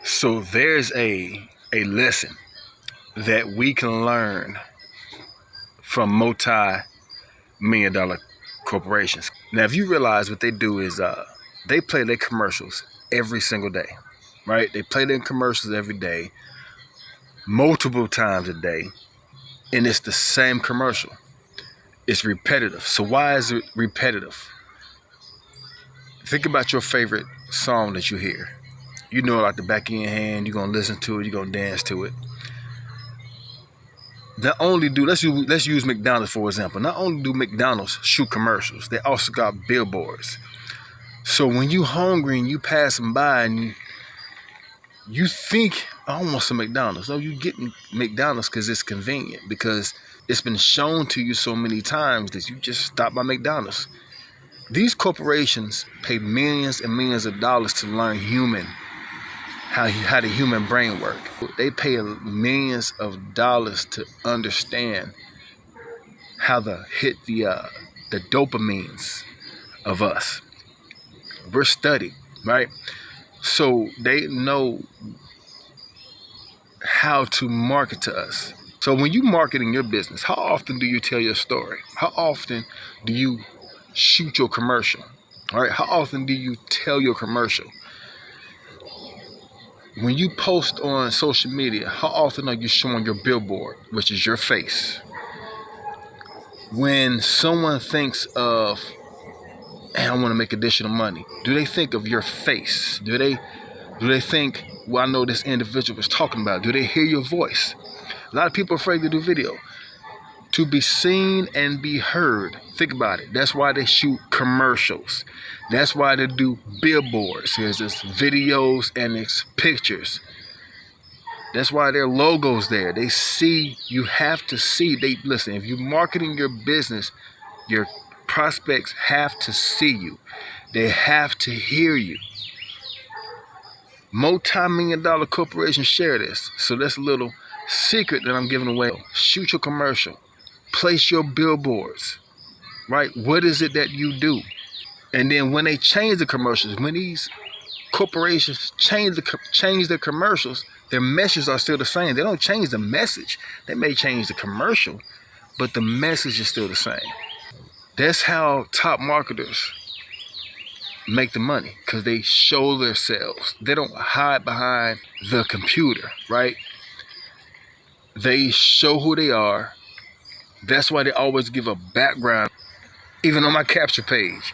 So there's a lesson that we can learn from multi-million dollar corporations. Now, if you realize what they do is they play their commercials every single day, right? They play their commercials every day, multiple times a day, and it's the same commercial. It's repetitive. So why is it repetitive? Think about your favorite song that you hear. You know it like the back of your hand. You're gonna listen to it. You're gonna dance to it. Not only do let's use McDonald's for example. Not only do McDonald's shoot commercials, they also got billboards. So when you hungry and you passing by and you think, I want some McDonald's. No, you getting McDonald's because it's convenient, because it's been shown to you so many times that you just stop by McDonald's. These corporations pay millions and millions of dollars to learn how the human brain work. They pay millions of dollars to understand how to hit the dopamines of us. We're studied, right? So they know how to market to us. So when you marketing your business, how often do you tell your story? How often do you shoot your commercial? All right, how often do you tell your commercial? When you post on social media, how often are you showing your billboard, which is your face? When someone thinks of, hey, I want to make additional money, do they think of your face? Do they think, well, I know this individual was talking about? Do they hear your voice? A lot of people are afraid to do video. To be seen and be heard. Think about it. That's why they shoot commercials. That's why they do billboards. There's videos and it's pictures. That's why their logo's there. They see, you have to see. Listen, if you're marketing your business, your prospects have to see you. They have to hear you. Multi-million dollar corporations share this. So that's a little secret that I'm giving away. Shoot your commercial. Place your billboards, right? What is it that you do? And then when they change the commercials, when these corporations change their commercials, their messages are still the same. They don't change the message. They may change the commercial, but the message is still the same. That's how top marketers make the money, because they show themselves. They don't hide behind the computer, right? They show who they are. That's why they always give a background. Even on my capture page,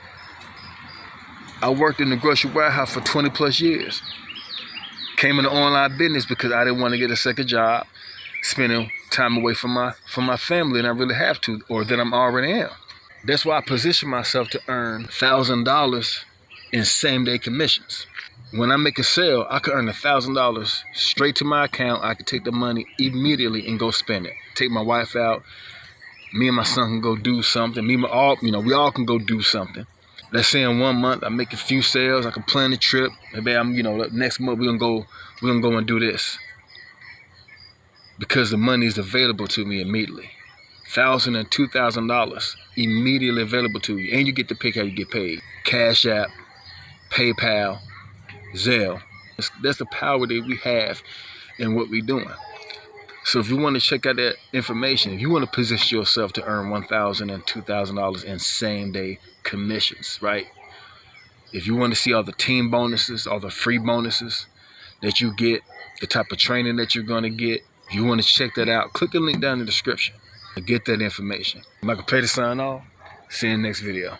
I worked in the grocery warehouse for 20 plus years. Came into online business because I didn't want to get a second job, spending time away from my family, and I really have to, or that I'm already am. That's why I position myself to earn $1,000 in same-day commissions. When I make a sale, I could earn $1,000 straight to my account. I could take the money immediately and go spend it. Take my wife out. Me and my son can go do something. We all can go do something. Let's say in 1 month I make a few sales. I can plan a trip. Maybe next month we're gonna go and do this, because the money is available to me immediately. $1,000 and $2,000 immediately available to you, and you get to pick how you get paid. Cash App, PayPal, Zelle. That's the power that we have in what we're doing. So if you want to check out that information, if you want to position yourself to earn $1,000 and $2,000 in same-day commissions, right? If you want to see all the team bonuses, all the free bonuses that you get, the type of training that you're going to get, if you want to check that out, click the link down in the description to get that information. I'm Michael Petty sign off. See you in the next video.